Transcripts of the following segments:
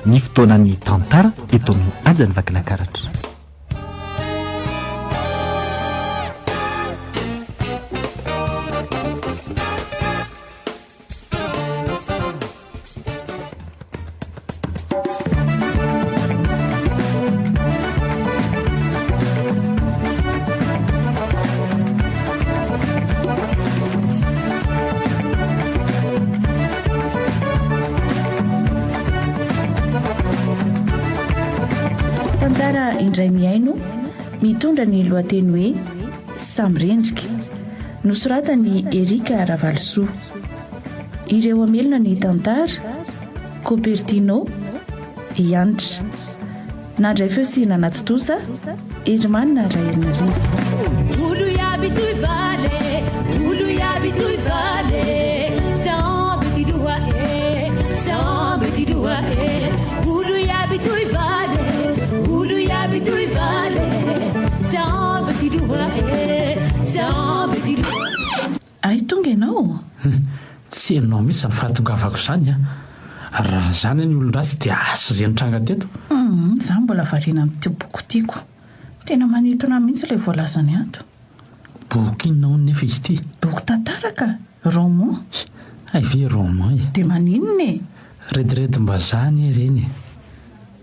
ny fotoanany tantara etony ajany vakilakaratra. Indray miaino mitondra ny lohateny hoe Samyrendrika, nosoratany Erika Ravalosoa. Ireo amelona ny tantara Copertino Ianitra. Nandray feo sy nanatotosa Hermanina Rahelinarivo. Olo iaby toy vale, olo iaby toy vale, samby ty loha e, samby ty loha e. Olo iaby toy vale, olo iaby toy vale, samby ty loha e, samby ty loha. Ay tonga ianao? Tsy ianao mihitsy mifatongavako izany a. Raha izany ny olon-dratsy dia asa izay nitranga teto. Zaho mbola variana amin'ity boky tiako. Tena manintona mihitsy ilay voalazany ato. Boky inona hono nefa izy ity? Boky tantaraka, roman. Ay ve roman e? Dia maninona e? Rediredim-bazany ireny e.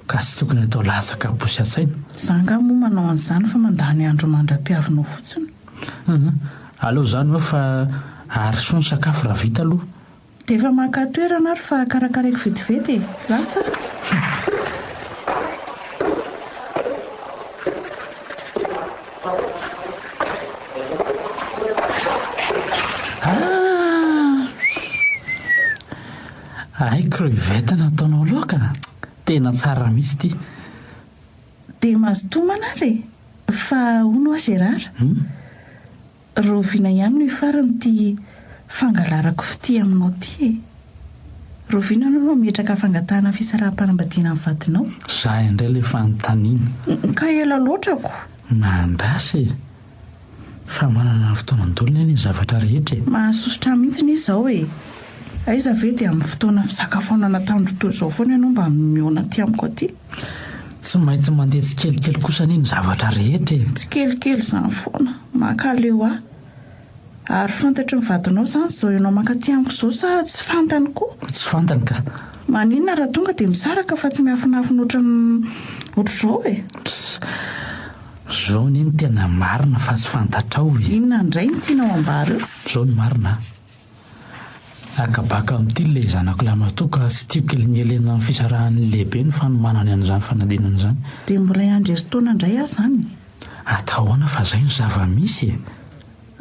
Ka tsy tokony atao latsaka bosy an-tsaina. Zanga moa manao an'izany fa mandany andro mandram-piavinao fotsiny. Aleo izany hoe fa aharisoa ny sakafo raha vita aloha. Dia efa maka toerana ary fa karakaraiko vetivety e. Lasa. Ay crevette nataonao laoka. Tena tsara mihitsy ity. Dia mazotomana ary fa hono azy rara. Roviana ihany no farany ty fangalarako fity aminao ty e. Roviana no mihetraka fangatahana fisaraha-panambadiana amin'ny vadinao. Za indray ilay fanontaniana. Ka ela loatrako. Mandrasa e. Fa manana ny fotoanan-dolona ny zavatra rehetra e. Mahasosotra mihitsy ny izao e. Aiza ve dia amin'ny fotoana fisakafoanana tandrotolo izao foana ianao mba mihoana ty amiko aty? Tsy maintsy mandeha tsikelikely kosa ny zavatra rehetra e. Tsikelikely izany foana. Makaleo aho. Ary fantatry ny vadinao izany izao ianao mankaty amiko izao sa tsy fantany koa? Tsy fantany ka. Maninona raha tonga dia misaraka fa tsy miafinafina ohatr'izao e. Zao ny tena marina fa tsy fantatrao e. Inona indray ny tianao ambara eo? Zao ny marina. Akabaka amin'ity ilay zanako lamatoka tsy tiako kely elena amin'ny fisarahan'ny lehibe ny fanomanany an'izany fanadinana izany. Dia mbola iandry-taona indray aho izany. Atahoana fa izay ny zava-misy e.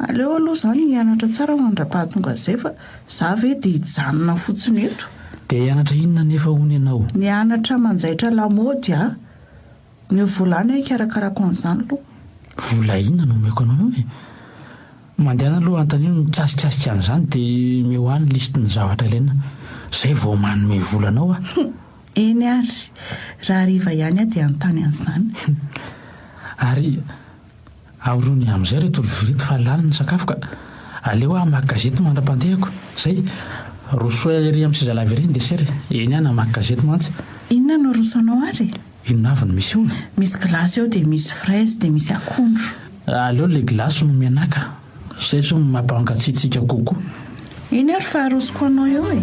Aleo aloha izany hianatra tsara mandra-pahatonga izay fa za ve dia hijanona fotsiny eto. Dia hianatra inona nefa hono ianao? Nianatra manjaitra lamaody a. Mio volany aho hikarakarako an'izany aloha. Vola inona no omeko anao e? Mandehana aloha antanio mikasika an'izany dia miohany listin'ny zavatra ilaina. Izay vao manome volanao a. Eny ary. Raha hariva ihany aho dia anontany an'izany. Ary aorony amin'izay reto rivorito fa lany ny sakafo ka aleo aho maka gazety mandra-pandehako. Izay rosoa ery amin'ny sizalav ireny desera. Eny ihany maka gazety mantsy. Inona no rosanao ary? Inona avy no misy io? Misy gilasy eo dia misy fraise dia misy akondro. Aleo ilay gilasy no mianaka. Izay tsy mampangatsiatsika kokoa. Eny ary fa arosoko anao eo e.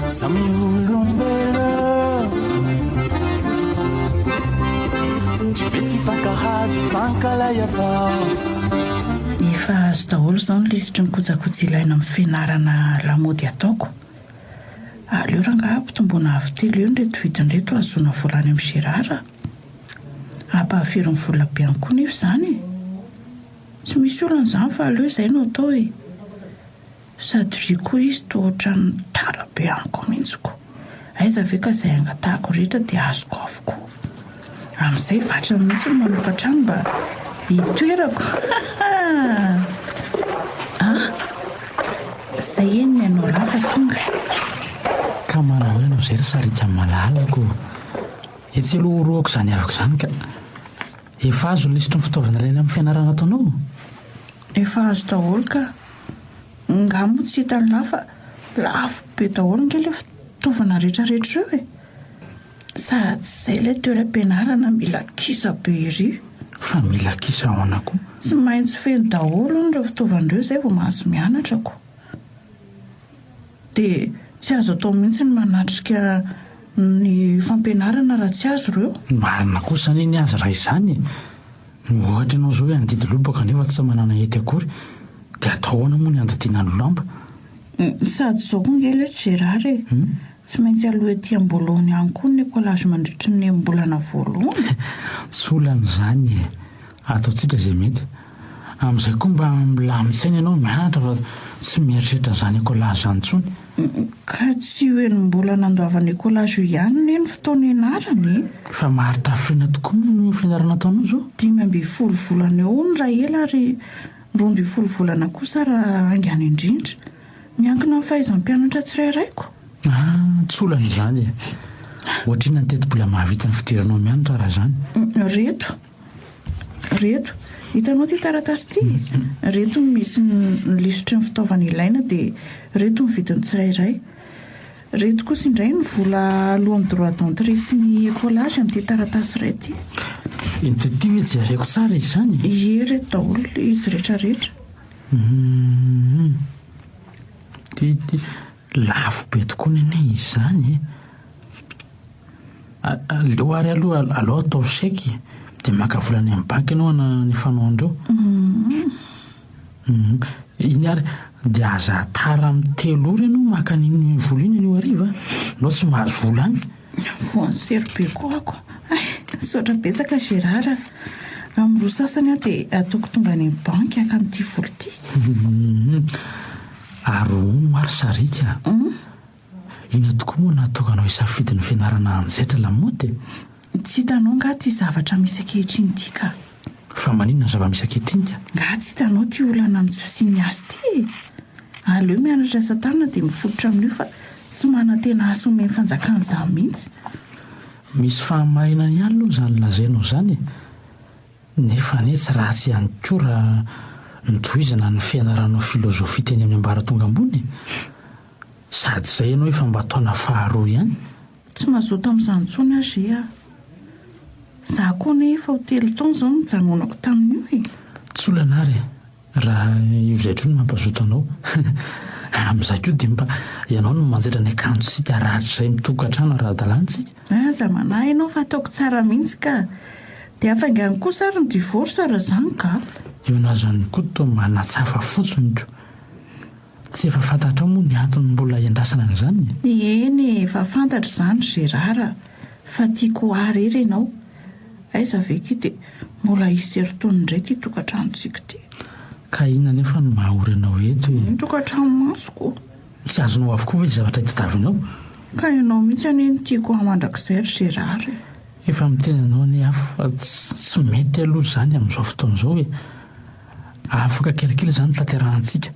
Samy olombelo tsy mety fankahazo fankalay avao. Efa azo daholo izao ny lisitry ny kojakoja ilaina amin'ny fianarana lamaody ataoko. Aleo rangaha ampitomboana avy telo eo ny reto vidin'ireto ahazoana volany amin'ny Gérard. Ampahafiry ny vola be ihany koa nefa izany. Tsy misy olana izany fa aleo izay no atao e. Sady ry koa izy toa ohatran'ny tara be amiko mihitsiko. Aiza ve ka izay angatahako rehetra dia azoko avokoa. Amin'izay vatra mihitsy no manofa trano mba hitoerako. Zay eny ianao lafa tonga. Ka manao hoe ianao zay ry Sarika malalako. Etsy aloha roako izany avako izany ka efa azo lisitry ny fitaovana ilaina amin'ny fianarana ataonao? Efa azo daholo ka. Ngamo tsy hitany lafa lafo be daholo nge ilay fitaovana rehetrarehetra eo e. Sady izay ilay toeram-pianarana mila kisa be iry. Fa mila kisa ahoana koa? Tsy maintsy feno daholo nireo fitaovan'ireo izay vao mahazo mianatrako. Dia tsy azo atao mihitsy ny manatrika ny fampianarana raha tsy azo ireo. Marina kosa ny azy raha izany. Ohatra ianao izao hoe andidy lobaka nefa tsy manana hety akory dia atao ahoana moa ny andidina ny lamba? Sady izao koa nge ilay Gérard e. Tsy maintsy aloha ety am-boalohany ihany koa ny écolage mandritry ny mbolana voalohany. Tsy olan'izany e. Ataontsika izay mety. Amin'izay koa mba milamin-tsaina ianao mianatra fa tsy mieritreritra izany écolage izany intsony. Ka tsy hoe ny mbola nandoavana écolage io ihany ny fotoana ianarany. Fa maharitra hafirina tokoa no fianarana ataonao izao? 5 volana eo ny raha ela ary 12 volana kosa raha angany indrindra. Miankina amin'ny fahaizan'ny mpianatra tsirairaiko. Tsy olan'izany e. Ohatrina ny teti-bola mahavita ny fidiranao mianatra raha izany. Reto. Hitanao ty taratasy ty? Reto misy ny lisitry ny fitaovana ilaina dia reto ny vidiny tsirairay. Reto kosa indray ny vola alohan'ny droit d'entrée sy ny écolage amin'ity taratasy iray ty. Ty hoe jereko tsara izy izany? Ie, reto daholo izy rehetrarehetra. Ty lafo be tokoa ny ane izy izany e. Ary aloha atao seky dia maka volany amin'ny banky ianao ny fanaon'ireo. Iny ary dia aza tara amin'ny 3 ora ianao maka n'iny vola iny anio hariva. Ianao tsy mahazo vola any. Voansery be koa ako. Saotra betsaka Gérard. Amin'ny 2 sasany aho dia ataoko tonga any amin'ny banky haka n'ity vola ity. Ary maro Sarika. Ina tokoa moa natokanao hisafidy ny fianarana anjaitra lamaody? Tsy hitanao nga ty zavatra misy ankehitriny ity ka. Fa maninona zava-misy ankehitriny ka? Nga tsy hitanao ty olana amin'ny tsy fisiany azy ty. Aleo mianatra asa tanana dia mifototra amin'io fa tsy manantena asa omeny fanjakana izany mihitsy. Misy fahamarinana ihany aloha izany lazainao izany. Nefa tsy ratsy ihany koa raha nitohizana ny fianaranao filozofia teny amin'ny ambaratonga ambony. Sady izay ianao efa mba taona faharoa ihany. Tsy mazoto amin'izany intsony azy a. Za koa nefa hotely taona izao nijanonako tamin'io e. Tsy olana ary raha io izay trony mampazoto anao. Amin'izay koa dia mba ianao no manjaitra ny akanjo sika rahatr' izay mitokantrano ara-dalantsika. Aza manahy ianao fa ataoko tsara mihitsy ka. Dia afaingany kosa ary ny divorce raha izany ka. Eo an'azany koa toa manatsafa fotsiny ko. Tsy efa fantatra moa ny antony mbola iandrasana an'izany? Eny, efa fantatra izany Gérard. Fa tiako ary ery ianao. Aiza ve ky dia mbola hisy eritony indray ty tokantranontsika ty. Ka inona nefa no mahaory anao eto e? Ny tokantrano masoko. Tsy azonao avokoa ve zavatra hitadiavinao? Ka ianao mihitsy any ny tiako hamandrakizay Gérard. Efa mitenanao ny afo tsy mety aloha izany amin'izao fotoana izao hoe afaka kelikely izany tanterahantsika.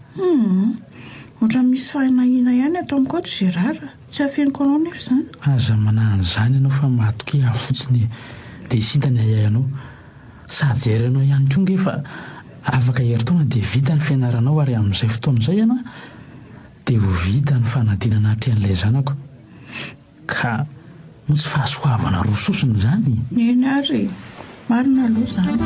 Ohatra misy fahinahina ihany atao amin'koa Gérard. Tsy hafeniko anao nefa izany. Aza manahany izany ianao fa mahatoky afotsiny dia hisintany ayayanao. Sady jerenao ihany koa nge fa afaka heritaona dia vita ny fianaranao ary amin'izay fotoana izay ianao dia ho vita ny fanadinana hatrehan'ilay zanako. Ka mo tsy fahasoavana roa sosiny izany. Eny ary, marina aloha izany.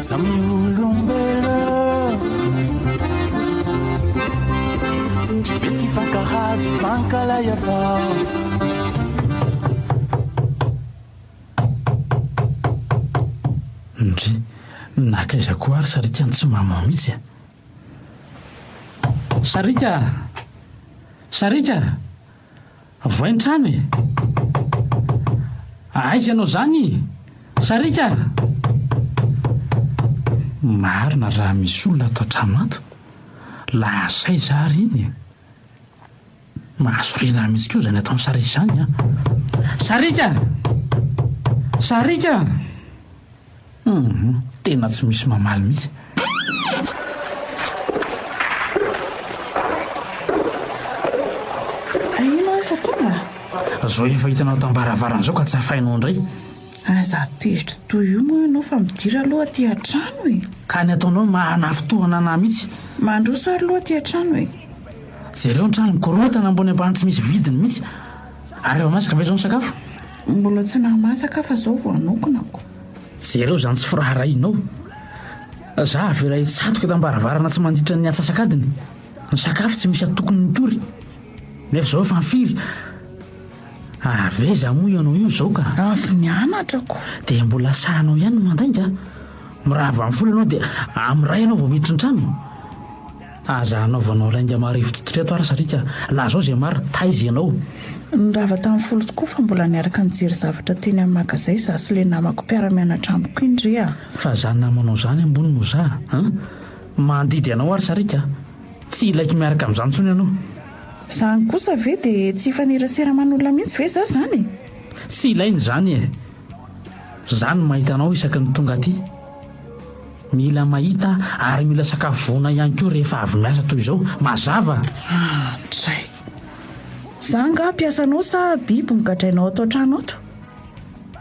Samy olombelo tsy be ty fankahazo fankalay avao. Ndry nakaiza koa ary Sarika ny tsy mamao mihitsy. Sarika voaintrano e. Aiza ianao zany? Sarika marina raha misy olona atao trano ato la asay zary iny mahasorena mihitsy koa zany atao sarika izany a. Sarika tena tsy misy mamaly mihitsy. Ainao efa tonga? Zao efa hitanao tambaravarana zao ka tsy hafainao indray. Aza tezitra toy io moa ianao fa midira aloha aty an-trano e. Ka ny ataonao manafitohana anahy mihitsy. Mandroso ary aloha aty an-trano e. Jereo ny trano mikorotana ambony ambany tsy misy vidiny mihitsy. Ary efa masaka ve zao ny sakafo? Mbola tsy namasaka fa zao vao anokonako. Jereo zany tsy firaharainao. Za avy iray satoka tambaravarana tsy mandritra ny atsasakadiny. Ny sakafo tsy misy atokony nitory. Nefa zao efa mifiry. Aveza moa ianao io zao ka. Avy nianatrako. Dia mbola sahanao ihany no mandainga. Mirava amin'ny folo ianao dia amiray ianao vao miditra ny trano. Aza anaovanao rainga marivo tototra eto ary sarika. La zao zay maro taizy ianao. Nirava tamin'ny folo tokoa fa mbola niaraka nijery zavatra teny amin'ny magazay za sy le namako mpiara-mianatra amiko indry a. Fa zany namanao zany ambony no za. Mandidy ianao ary sarika. Tsy ilaiko miaraka amin'izany intsony ianao. Zany kosa ve dia tsy faneraseran'olona mihitsy ve za zany? Tsy ilainy zany e. Zany mahitanao isaky ny tonga aty. Mila mahita ary mila sakafo vona ihany koa rehefa avy miasa toy izao. Mazava. Tray. Za nga mpiasanao sa biby migadrainao atao trano ato?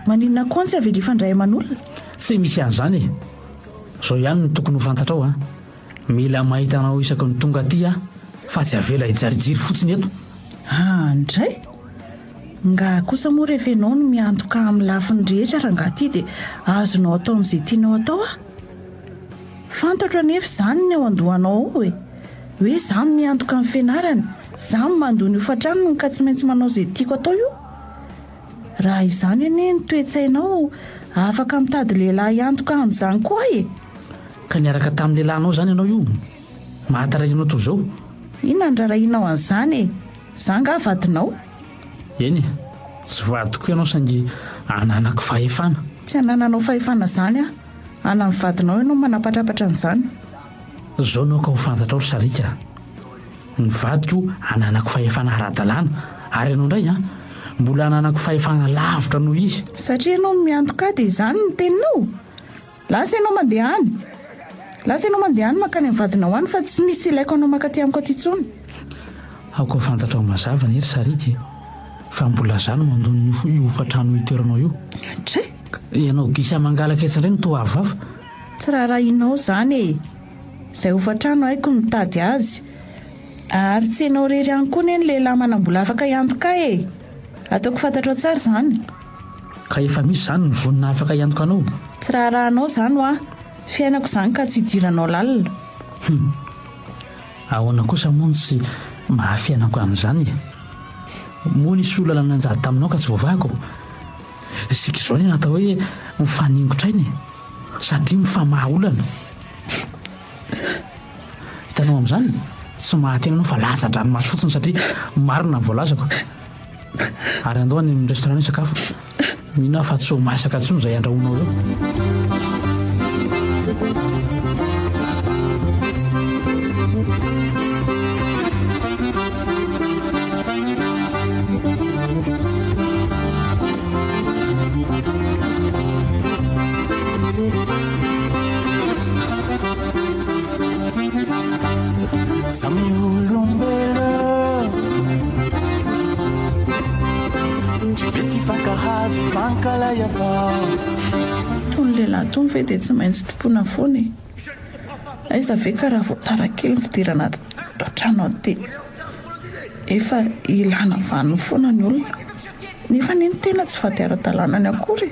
Maninona koa tsy avy ifandray aman'olona? Tsy misy an'izany e. Zao ihany no tokony ho fantatrao a. Mila mahitanao isaky ny tonga aty a. Fa tsy avela hijarijiry fotsiny eto. Ndray. Nga kosa moa rehefa ianao no miantoka amin'ny lafiny rehetra raha nga aty dia azonao atao amin'izay tianao atao a. Fantatro anefa izany ny ao andohanao ao e. Hoe izany miantoka amin'ny fianarany, izany mandoa ny hofa-tranony ka tsy maintsy manao izay tiako atao io. Raha izany anie ny toe-tsainao afaka mitady lehilahy antoka amin'izany koa e. Ka niaraka tamin'ny lehilahinao zany ianao io. Mahatarainao toy izao. Inona andrarahinao an'izany e? Za nga vadinao. Eny, tsy vadiko ianao sangy ananako fahefana. Tsy anananao fahefana zany a. Ana amin'ny vadinao ianao manapatrapatra an'izany. Zao anao ka ho fantatrao sarika. Ny vadiko ananako fahefana ara-dalàna. Ary ianao indray mbola ananako fahefana lavitra noho izy. Satria ianao miantoka dia izany ny teninao. Lasa ianao mandeha any. Lasa ianao mandeha any makany amin'ny vadinao any fa tsy misy ilaiko anao makaty amiko aty intsony. Aoko ho fantatrao mazava ny ery sarika. Fa mbola zany mandony io hofa-trano itoeranao io. Tre. Ianao gisa mangalaka etsy indray no toa avava. Tsy raharahinao zany e. Izay hofa-trano haiko mitady azy. Ary tsy ianao rery ihany koa ny lehilahy manam-bola afaka iantoka e. Ataoko fantatrao tsara izany. Ka efa misy zany ny vonina afaka iantoka anao. Tsy raharahanao zany ho a. Fiainako izany ka tsy hidiranao lalina. Ahoana kosa moa tsy mahafiainako an'izany e. Moa nisy olona nanjady taminao ka tsy voavako. Sika izao ny natao hoe mifaningotra iny satria mifamaha olana. Hitanao amin'izany tsy mahatena anao fa latsa-dranomasy fotsiny satria marina ny voalazako. Ary andao any amin'ny restaurant sakafo. Mino fa tsy ho masaka intsony izay andrahoinao eo. Samy olombelo tsy mety fankahazo fankalay avao. Tony lehilahy tony ve dia tsy maintsy tompona foana e. Aiza ve ka raha voatara kely ny fidirana trano aty. Efa ilana vaniny foana ny olona. Nefa ny tena tsy fatiara-dalàna ny akory.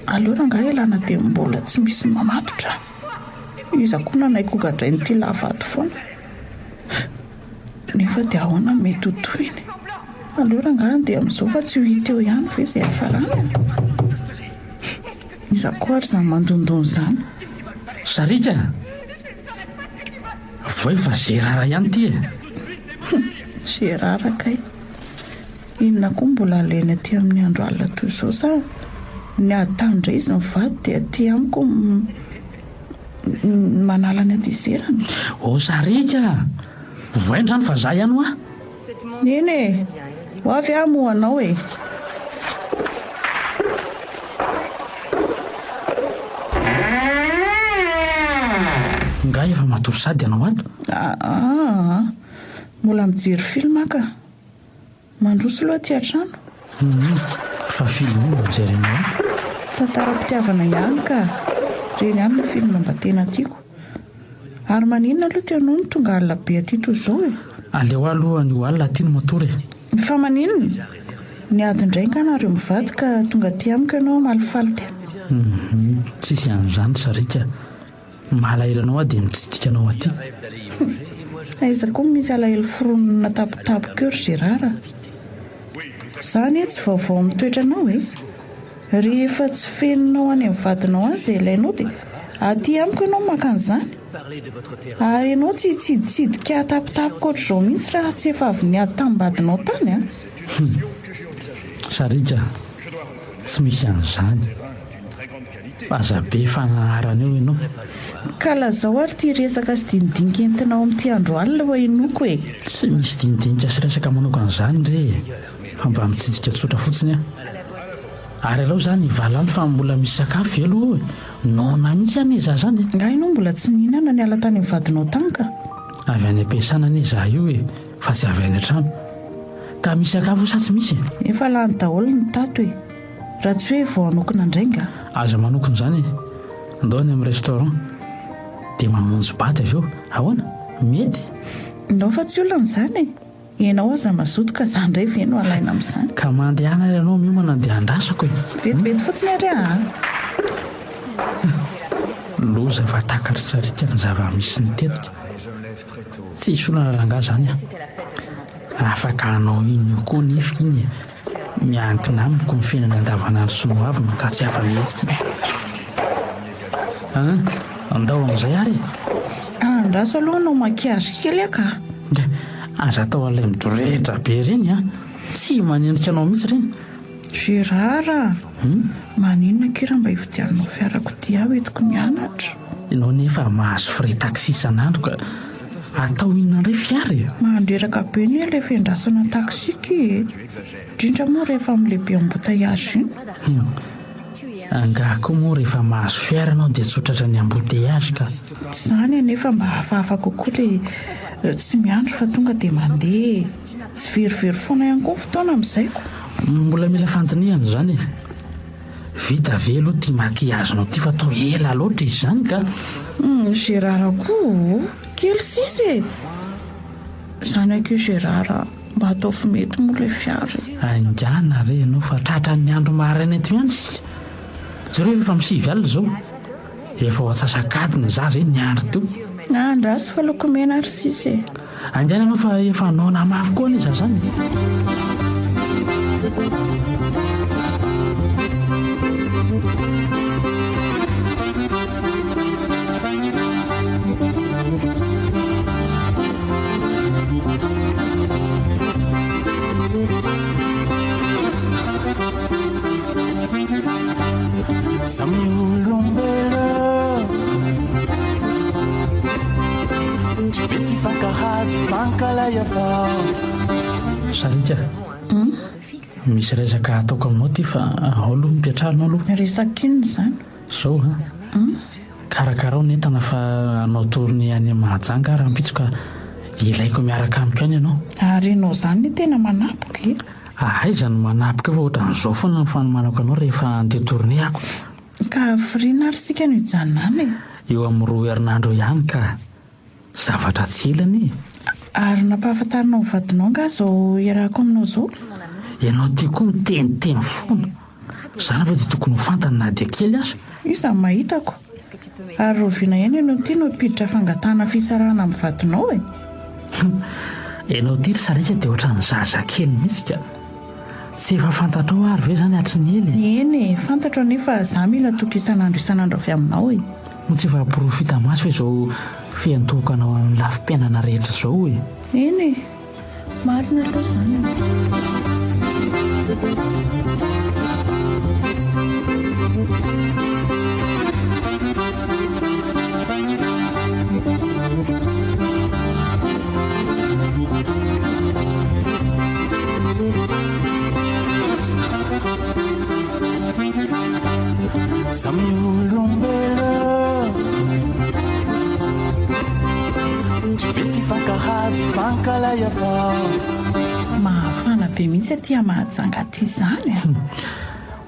Aleo rangahy ilana dia mbola tsy misy mamatotra. Iza koa nanaiko gadray nyity lavato foana. Nefa dia ahoana mety ho tohiny. Aleo rangahy dia amin'izao fa tsy ho hita eo ihany ve izay hafarana. Iza koa ary izany mandondony izany. Sarika. Vao efa zerara ihany ty e. Zerara kay. Inona koa mbola alaina aty amin'ny andro alina toy izao sa ny aditany indray izy mivady dia ty amiko manala ny adizerana. o sarika voaindrano fa za ihany hoa eny ho avy aho moa anao e. nga efa matory sady ianao ato. Mbola mijery film ka mandroso loha ty an-trano. Fa film io mijery anao ato. Tantaram-pitiavana ihany ka reny ihany ny film mba tena tiako. Ary maninona aloha ty anao ny tonga alina be aty toy izao e. Aleo aloha ny alina aty no matory. Fa maninona ny adindray nganareo mivady ka tonga ty amiko ianao malifaly tena. Tsisy an'izany sarika. Malahelo anao a dia mitsidika anao aty. Aiza koa misy alahelo foronina tapotapoko eo ry Gérard. Izany tsy vaovao mitoetra anao e. Rehefa tsy feninao any amin'ny vadinao azy ilainao dia aty amiko ianao maka an'izany. Ary ianao tsy hitsiditsidika tapotapoko ohatr'izao mihitsy raha tsy efa avy niady tambadinao tany a. Sarika tsy misy an'izany. Aza be fanarana eo ianao. Ka lazao ary ty resaka sy dinidinika entinao amin'ity andro alina ho inoko e. Tsy misy dinidinika sy resaka manokana an'izany re. Fa mba mitsidika tsotra fotsiny a. Ary alao zany valany fa mbola misy sakafo elo nona mihitsy any iza zany. Nga ianao mbola tsy nihinana ny ala tany mivadinao tany ka. Avy any am-piasana any iza io e, fa tsy avy any an-trano. Ka misy sakafo sa tsy misy? Efa lany daholo ny tato e. Raha tsy hoe vao hanokana indray nga. Aza manokana izany e. Andao any amin'ny restaurant dia mamonjy baty avy eo. Ahoana? Mety? Ndao fa tsy olona n'izany e. Ianao aza mazoto ka izany indray ve no alaina amin'izany. Ka mandehana ary ianao miomana dia andrasako e. Vetivety fotsiny ary Loza fa takatry sarika ny zava-misy ny tetika. Tsy hisy olana ranga zany a. Afaka hanao iny io koa nefa iny miankina amiko ny fiainana andavanandro sy no avy ka tsy hafa mihetsika. Andao amin'izay ary? Andraso aloha anao makiazy kely aka. Aza atao alay midorehitra be ireny a. Tsy manendrika anao mihitsy ireny. Gérard, maninona kira mba hividianao fiarako ty aho entiko nianatra. Ianao nefa mahazo frais taxi isan'andro ka atao inona indray fiara e. Mandreraka be ny ilay fiandrasana taksika e. Indrindra moa rehefa amin'ny lehibe embouteillage iny. Angako moa rehefa mahazo fiara anao dia tsotratra ny embouteillage ka. Tsy izany nefa mba hafahafa kokoa ilay tsy miandry fa tonga dia mandeha. Tsy verivery foana ihany koa fotoana amin'izayko. Mbola mila fantinihana izany e. Vita ve aloha ty makiazonao ty fa tao ela loatra izy izany ka. Gérard koa kely sisy e. Izany ako Gérard mba atao fomety moa ilay fiara. Angana re ianao fa tratra ny andro maraina eto ihany sika. Zareo efa misivy alina izao. Efa ho atsasakadiny za izay ny andro teo. Andraso fa lokomena ary sisy e. Angana ianao fa efa naona mafy koa aniza zany. Samy olombelo tsy mety fankahazo fankalay avao. Sarika misy resaka ataoko aminao ty fa aloha mipiatrahanao aloha. Resaka inona izany? Zao karakarao netana fa anao toriny any Mahajanga raha mpitsoka ilaiko miaraka amiko any ianao. Ary ianao izany ny tena manapoka. Aiza no manapoka fa ohatran'izao foana ny fanomanako anao rehefa andeha toriny ako. Ka firiana ary sika no hijanonany e. Eo amin'ny 2 herinandro ihany ka zavatra tsy elany e. Ary nampahafantarinao vadinao nga zao iarako aminao zao? Ianao ty koa miteniteny foana. Izany fa dia tokony ho fantany na dia kely aza. Io izany mahitako. Ary roviana ihany ianao ty no piditra fangatana fisarahana amin'ny vadinao e. Ianao ty ry sarika dia ohatran'ny zazakely mihitsy ka. Tsy efa fantatrao ary ve zany hatry ny ely? Eny, fantatro nefa za mila toky isan'andro avy aminao e. Tsy efa profita maso hoe izao fiantokanao amin'ny lafim-piainana rehetra izao e. Eny, marina aloha izany. tsy be ty fankahazo fankalay avao. Mahafana be mihitsy aty mahajanga aty izany a.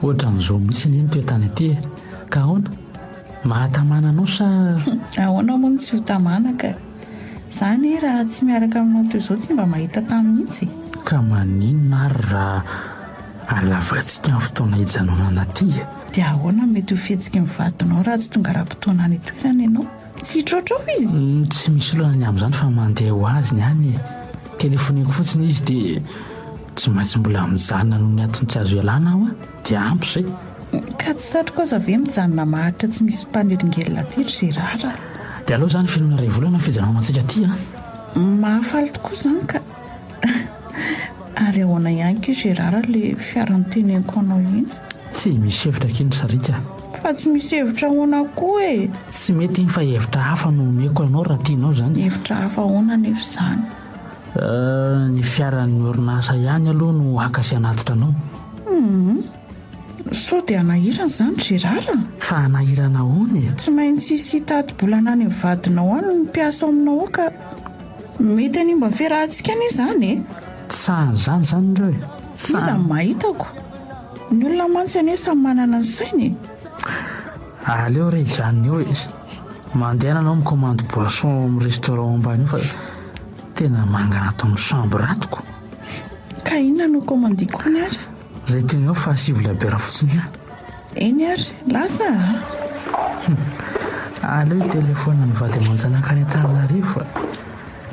Ohatra n'izao mihitsy ny toetany aty ka ahoana mahatamana anao sa ahoana moa ny tsy ho tamana ka izany raha tsy miaraka aminao toy izao tsy mba mahita tany mihitsy. ka maninona ary raha alavatsika amin'ny fotoana hijanonana aty dia ahoana mety ho fihetsika mivadinao raha tsy tonga raha-potoana any toerana ianao tsy hitrotrao izy. tsy misy olana ny amin'izany fa mandeha ho azy ny any telefoniko fotsiny izy dia tsy maintsy mbola mijanona noho ny antony tsy azo ialana aho dia ampy izay. ka tsy satroka aza ve mijanona maharitra tsy misy mpaneringelina tery Gérard. dia aloha izany filoana ray volana fijanonantsika aty mahafaly tokoa izany ka ary ahoana ihany ko Gérard le fiarany teneniko anao iny. tsy misy hevitra kely sarika fa tsy misy hevitra ahoana koa e. tsy mety iny fa hevitra hafa no omeko anao raha tianao izany. hevitra hafa ahoana nefa izany. ny fiaran'ny orinasa ihany aloha no akasy anatitra anao. so dia anahirana izany Gérard. fa anahirana hoany tsy maintsy hisy tady-bolana any mivadinao any no mipiasa aminao ka mety any mba fiarahantsika any izany e. tsan'izany izany ireo iza ny mahitako ny olona mantsy ane samy manana ny sainy. aleo re izany eo izy mandehana anao mikomandy boisson amin'ny restaurant ambany io fa tena mangana ato amin'ny chambre ratoko. ka inona no komandiko any ary. izay teny ao fa sivolabiara fotsiny eny ary lasa aleo telefona mivady aman-janakany Antananarivo fa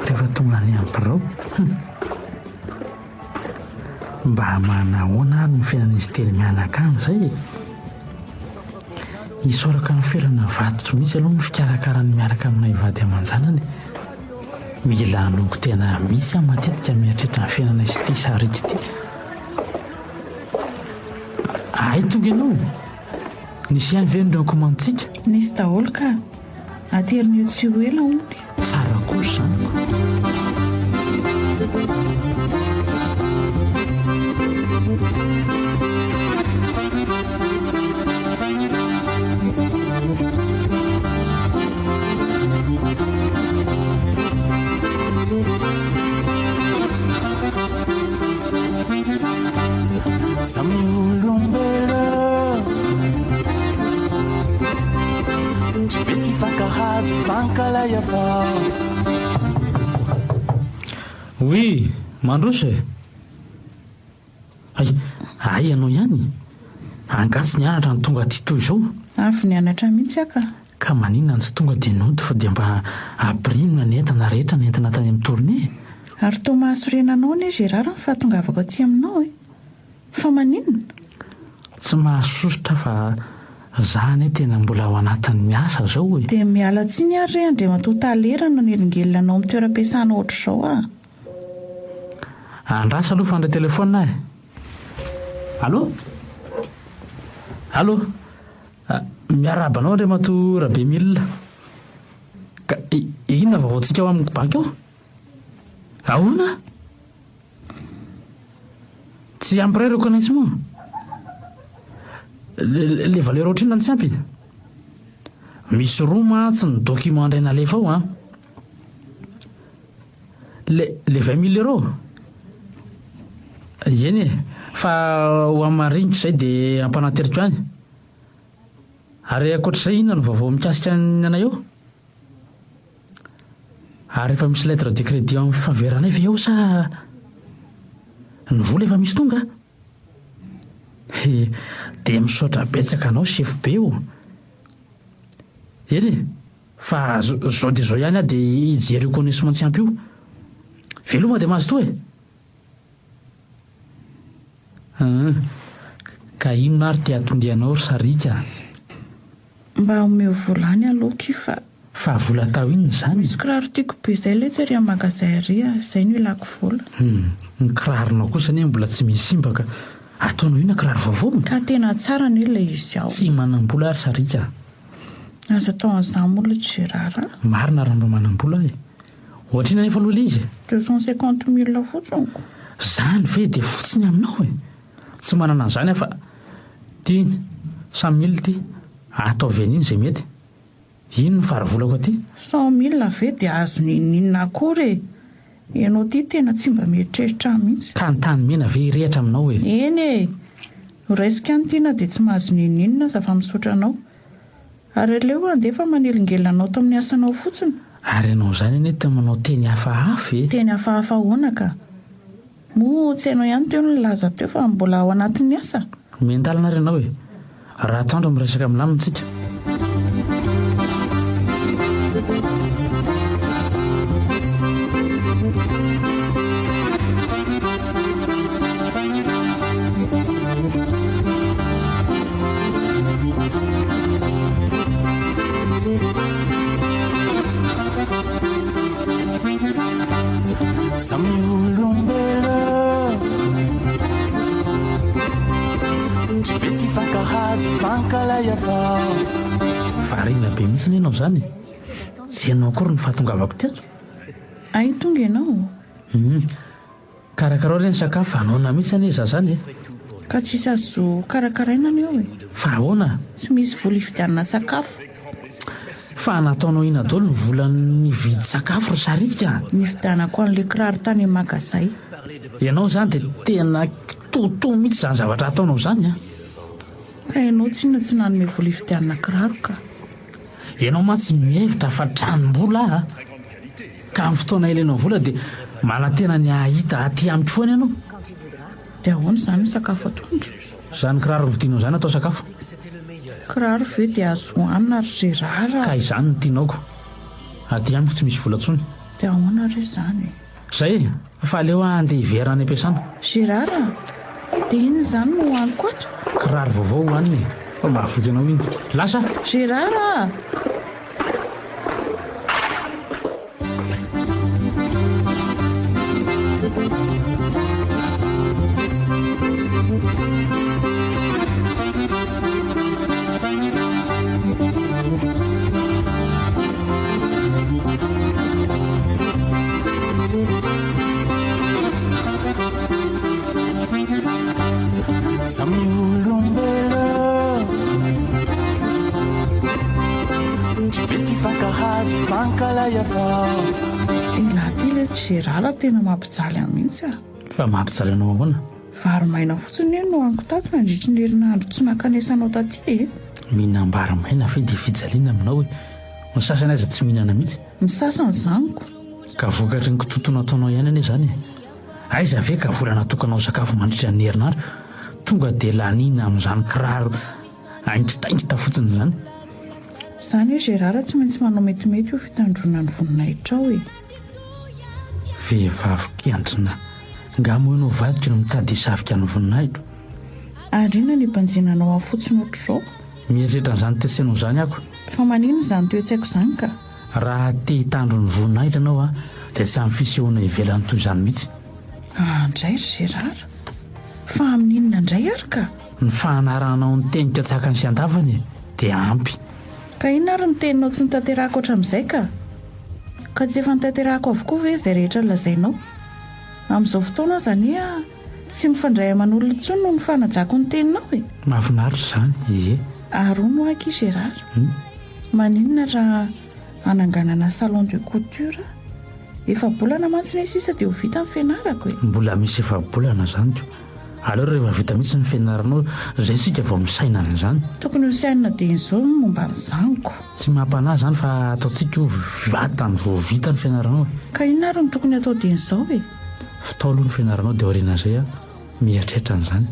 rehefa tonga any amin'ny birao mba manahoana ary ny fiainan'izy tely mianakany izay hisoraka ny ferana vatotro mihitsy aloha ny fikarakarany miaraka amina hivady aman-janany. mila hanongo tena misy aho matetika mieritreritra ny fiainana izy ity sarika ity. ay tonga ianao nisy ihany ve nireo komanditsika. nisy daholo ka aterin'io tsy ho ela ony. tsara kosa izany samy olombelo tsy be ty fankahazo fankalay avao. oui mandroso e ay ianao ihany angatsy ny anatra ny tonga ty toy izao. avy ny anatra mihitsy aka. ka maninona ny tsy tonga dia nody fa dia mba apirimina ny entana rehetra ny entana tany amin'ny tourné. ary toa mahasorenanao anie Gérard ny fahatongavako aty aminao e. fa maninona tsy mahasosotra fa zany tena mbola ao anatin'ny miasa zao e. dia miala tsiny ary re andre matao talerana ny elingelina anao amin'ny toeram-piasana ohatra izao andrasa aloha fa andray telefona e. allo allo miarabanao ndray mato rabe milina ka inona vaoantsika ao amin'ny banky ao ahoana tsy ampiray reconnaissement le valeur ohatrina ny tsy ampy misy roa mantsy ny document ndray nalefa ao le 20 000 euros eny e fa ho amariniko izay dia ampanateriko any ary akoatr'izay inona no vaovao mikasika ny anay eo ary efa misy lettre de crédit amin'ny faveranay ve eo sa ny vola efa misy tonga dia misaotra betsaka anao chef be eo eny e fa zao dia zao ihany dia hijery reconnaissement tsy ampy io veloma dia mahazo to e ka inona ary tia atondianao ry sarika mba omeo volany aloky fa vola tao inona izany misy kiraro tiako be izay le tsy ry magasin ry izay no ilako vola ny kiraronao kosa ne mbola tsy misy simbaka ataonao ina kiraro vaovao ka tena tsara ny ilay izy ao tsy manam-bola ary sarika aza tao an'izany mola Gérard marina raha mba manam-bola e ohatrina nefa aloha le izy 250 000 fotsiny zany ve dia fotsiny aminao e tsy manana an'izany afa ty 100 000 ty atao veniny izay mety ino ny faravolako aty 100,000 ve dia azo ninina akory ianao ty tena tsy mba mieritreritra mihitsy ka ny tany mena ve irehatra aminao hoe eny e raisika ny tiana dia tsy mahazo nininina zafa misotra anao ary aleo andefa manelingelanao to amin'ny asanao fotsiny ary ianao izany anie te manao teny hafahafa e teny hafahafa hoana ka moa tsy hainao ihany teo ny laza teo fa mbola ao anatin'ny asa mentalana ary ianao e raha tandro miresaka milamintsika Samy olombelo tsy be ty fankahazo fankalay avao varina be mihitsy ny ianao izany tsy ianao akory ny fahatongavako teto ay tonga ianao karakarao ireny sakafo anaona mihitsy anie za zany e ka tsisy azo karakaraina any eo e fa ahoana tsy misy vola ifidianana sakafo fa nataonao ina dolo ny volan'ny vidy sakafo ro sarika nifidianako an'le kiraro tany magazay ianao zany dia tena toto mihitsy zany zavatra ataonao zany a ka ianao tsyna tsy nanome vola ifidianana kiraro ka ianao matsy mihevitra fa tranom-bola a ka amin'ny fotoana ilainao vola dia manantena ny ahita aty amiko foana ianao dia ahoana izany ny sakafo atoandro zany kiraro vidianao zany atao sakafo kiraro ve dia azo hoanina ary Gérard ka izany ny tianaoko aty amiko tsy misy vola ntsony dia ahoana re izany zay fa aleo andeha hiverina any am-piasana Gérard dia iny izany no hoaniko ato kiraro vaovao hoaniny fa mahavoky anao iny lasa Gérard Samy olombelo tsy be ty fankahazo fankalay avao ilaty le Gérard tena mampijaly any mihitsy a fa mampijaly anao ahoana vary maina fotsiny eny no hoaniko tato mandritry ny herinandro tsy nakanesanao taty e mihinam-bary maina fe dia fijaliana aminao hoe ny sasany aza tsy mihinana mihitsy misasany zaniko ka vokatry ny kitoto nataonao ihany anie zany aiza ve ka volana tokanao sakafo mandritra ny herinandro tonga dia lanina amin'izany kiraro aingitraingitra fotsiny zany izany hoe Gérard tsy maintsy manao metimety io fitandrona ny voninahitra ao e vehivavy kendrina nga moa ianao vadika no mitady hisavika ny voninahitro ary ina ny banjenanao afotsiny ohatr'izao mieritreritra n'izany tesenao zany ako fa manino izany teo tsy haiko izany ka raha te hitandro ny voninahitra anao a dia tsy amin'ny fisehoana ivelany toy izany mihitsy indray Gérard fa amin'inona indray ary ka ny fahanaranao ny tenika tsaka ny sy andavany dia ampy ka ina ary ny teninao tsy nitanterahako hatramin'izay ka tsy efa nitanterahako avokoa ve izay rehetra lazainao amin'izao fotoana zany a tsy mifandray aman'olona intsony no ny fanajako ny teninao e mahafinaritra izany ie ary hono aky Gérard maninona raha ananganana salon de couture efa bolana mantsy ny sisa dia ho vita ny fianarako e mbola misy efa bolana zany ko aleo rehefa vita mihitsy ny fianaranao zay sika vao misaina n'izany tokony ho sainina dia izao momba ny zaniko tsy mampanahy zany fa ataontsika ho vatany vao vita ny fianaranao ka inona ary no tokony atao dia izao e fitao aloha ny fianaranao dia aoriana izay a mieritreritra n'izany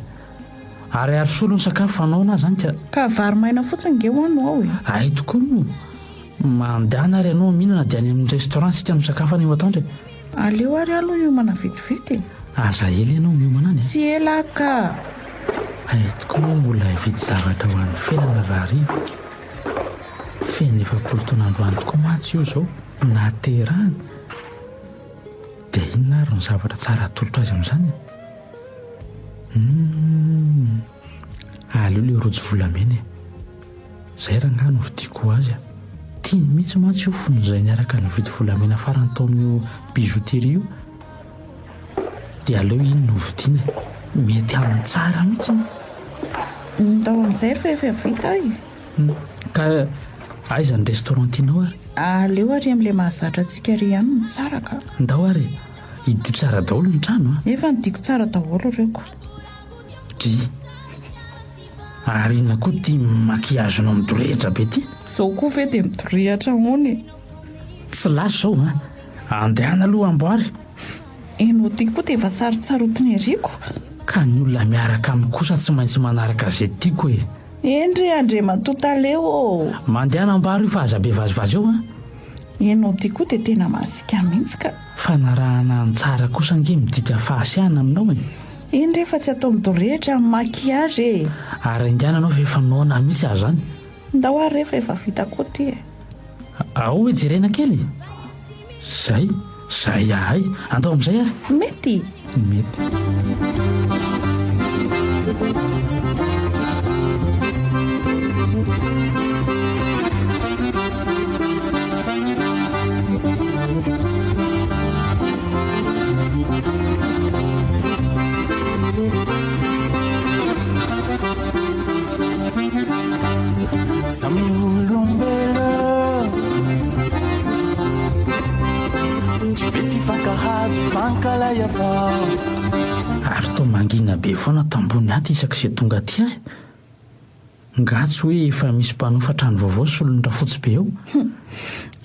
ary solo ny sakafo anao na zany ka vary maina fotsiny nge hoanao ao e ay tokoa no mandehana ary ianao mihinana dia any amin'ny restaurant sika misakafo any eo atoandra aleo ary aloha miomana vetivety aza ely ianao miomana any tsy ela ka ay tokoa moa mbola hividy zavatra ho an'ny felana raha riva feny efapolo taonandroany tokoa matsy io zao naterany dia inona ary ny zavatra tsara atolotra azy amin'izany aleo le rojo volamena zay raha nga no vidiako azy tiany mihitsy matsy io fon'izay niaraka ny vidy volamena farany tao amin'io bijouterie io dia aleo iny no vidiana mety amin'ny tsara mihitsy tao amin'izay refa efa vita ay ka aiza ny restaurant tianao ary aleo ary amin'ilay mahazatra antsika ry ihany no tsara ka ndao ary hidio tsara daholo ny trano a efa nidiko tsara daholo ireko dry ary na koa tia makiazonao midorehitra be ty zao koa ve dia midorehatra mony tsy laso zao a andehana aloha amboary enao tiako koa dia efa saritsarotiny ariko ka ny olona miaraka amin'ny kosa tsy maintsy manaraka zay tiako e endry andre matotaleo mandehana ambary io fa aza be vazivazy eo a enao tia koa dia tena mahasika mihitsy ka fanarahana ny tsara kosa nge midika fahasiahana aminao e endry efa tsy atao midorehitra amin'ny makiazy e ary aingananao fa efa naona mihitsy azy zany ndao ary rehefa efa vita koa ty e ao hoe jerena kely zay ahay andao amin'izay ary mety Samy olombelo tsy be ty fankahazo fankalay avao ary tao mangina be foana tambony aty isak'izay tonga aty ahy ngatsy hoe efa misy mpanofa trano vaovao solonydra fotsy be eo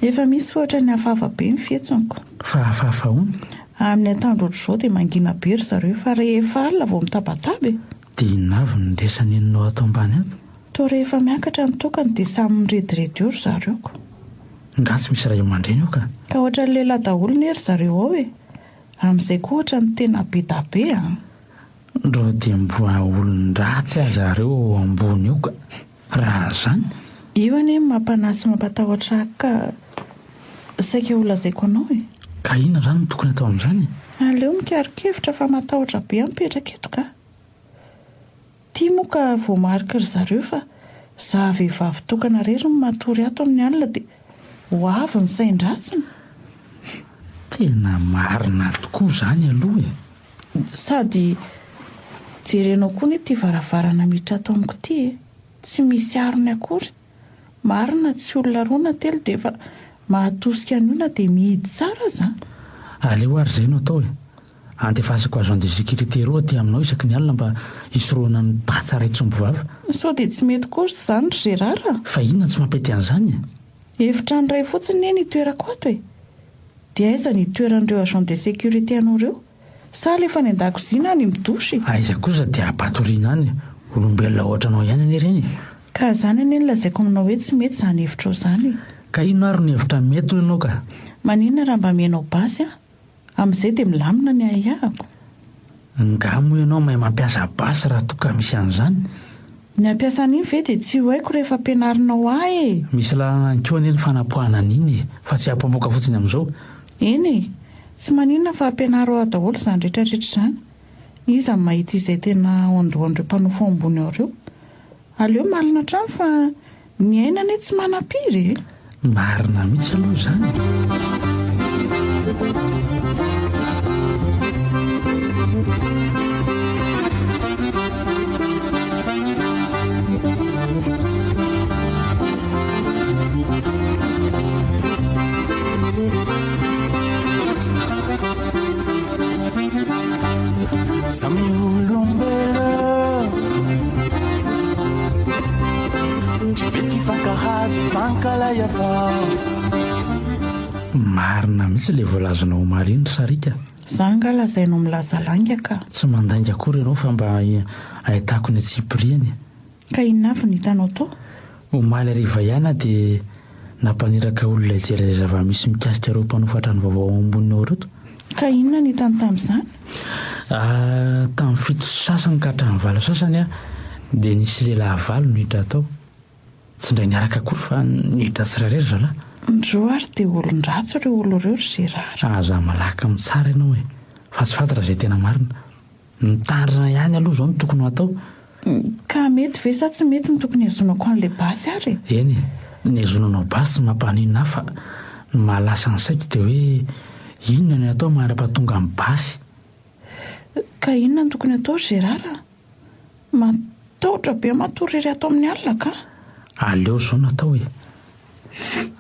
efa misy ohatra ny hafahafa be ny fietsoniko fa hafahafa hony amin'ny atandro ohatr'izao dia mangina be ry zareo fa rehefa alina vao mitabataba e dia inavy ny resany eninao atao ambany ato to rehefa miakatra ny tokany dia samy mirediredy eo ry zareoko ngatsy misy ray aman-dreny eo ka ohatra ny lehilahy daholo ny ery zareo ao e amin'izay koa ohatra ny tena be da be a ro dia mboa olon-dratsy azy zareo ao ambony eo ka raha zany io anie mampanasy mampatahotra ka saika olazaiko anao e ka ina zany no tokony atao amin'izany aleo mikarikevitra fa matahotra be mipetraka eto ka tia moa ka voamarika ry zareo fa za vehivavy tokana rery ny matory ato amin'ny alina dia ho avy ny sain-dratsiny tena marina tokoa zany aloha e sady jerenao koa ny ty varavarana miditra ato amiko ty e tsy misy arony akory marina tsy olona rona telo dia efa mahatosika ny olona dia mihidy tsara za aleo ary zay no atao e antefasako agent de sécurité roa aty aminao isaky ny alina mba hisoroana ny tatsa ray tsombovava sao dia tsy mety kosa zany ry Gérard fa inona tsy mampety an'izany efitra ny ray fotsiny ny toerako ato e dia aiza ny toeran'ireo agent de sécurité anao ireo sa lefa ny an-dakozina ny midosy aiza kosa dia apatoriana any olombelona ohatranao ihany anie ireny ka zany anie ny lazaiko aminao hoe tsy mety zany hevitra ao zany ka ino ary ny hevitra mety ianao ka maninona raha mba mianao basy a amin'izay dia milamina ny ahihahako ngamo ianao mahay mampiasa basy raha toka misy an'izany ny ampiasa an'iny ve dia tsy ho haiko rehefa ampianarinao ahy e misy lalana koa anie ny fanapohana an'iny fa tsy hampamoaka fotsiny amin'izao eny e tsy maninona fa ampianaro ao daholo izany rehetrarehetra izany iza ny mahita izay tena ondoandreo mpanofa ambony ao ireo aleo malina trano fa ny ainany tsy manampiry marina mihitsy aloha zany Samy olombelo tsy be ty fankahazo fankalay avao marina mihitsy le voalazanao omaly iny ry sarika za nga lazainao milaza langa ka tsy mandainga akory ianao fa mba ahitako ny atsipriany ka inona avy ny hitanao tao omaly ariva ihany dia nampaniraka olona ijery izay zava-misy mikasika ireo mpanofa trano vaovao amboniny ao reto ka inona ny hitany tamin'izany tamin'ny fito sasany ka hatramin'ny valo sasany a dia nisy lehilahy valo no hidra tao tsy indray niaraka akory fa nihidra tsirairay ry zalahy ndro ary dia olon-dratso ireo olo ireo ry Gérard aza malaka amin'ny tsara ianao e fa tsy fantatra izay tena marina mitandrina ihany aloha izao no tokony ho atao ka mety ve sa tsy mety ny tokony hazonako an'ilay basy ary eny ny hazonanao basy tsy mampanina fa ny mahalasa ny saiko dia hoe inona ny atao mahara-pahatonga amin'ny basy ka inona ny tokony atao Gérard matahotra be matory iry atao amin'ny alina ka aleo izao natao e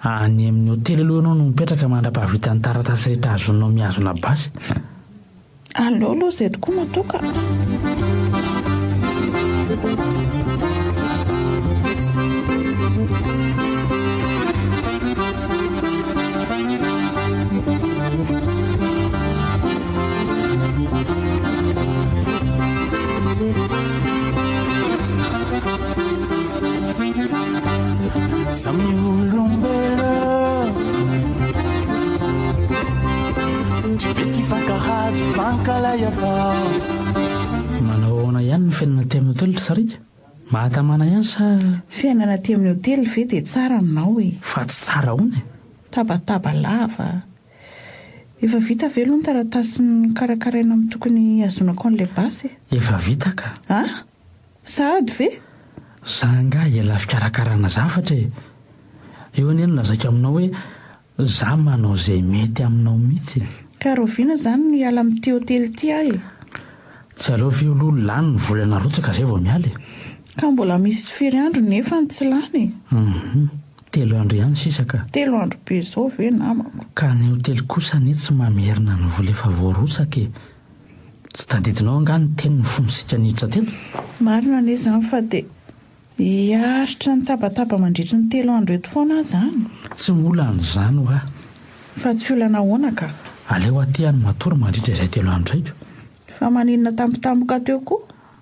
Any amin'ny hôtely aloha ianao no mipetraka mandra-pahavita ny taratasy rehetra azonao miazona basy. Aleo aloha izay tokoa matoka. Samy olombelo tsy mety fankahazo fankalay avao. Manao ahoana ihany ny fiainana aty amin'ny hôtely Sarika? Mahatamana ihany sa Fiainana aty amin'ny hôtely ve dia tsara aminao e? fa tsy tsara hono e? Tabataba lava. Efa vita ve aloha ny taratasy ny karakaraina amin'ny tokony azonako an'ilay basy? Efa vita ka. Sahady ve? Za nga ela fikarakarana zavatra e. Eo anie no lazaiko aminao hoe za manao izay mety aminao mihitsy. Ka Roviana izany no hiala amin'ity hôtely ity ahy e. Tsy aleo ve aloha lany ny volana rotsaka izay vao miala e. Ka mbola misy firy andro nefa ny tsy lany e. 3 andro ihany sisa ka. 3 andro be izao ve namako? Ka ny hôtely kosa anie tsy mamerina ny vola efa voarotsaka e. Tsy tadidinao anga ny teny ny fomosika niditra tena. Marina anie izany fa dia hiaritra ny tabataba mandritra ny 3 andro eto foana izany. Tsy mola an'izany ho Fa tsy olana ahoana ka? aleo aty any matory mandritra izay 3 andro raiko. Fa maninona tampotampoka teo koa?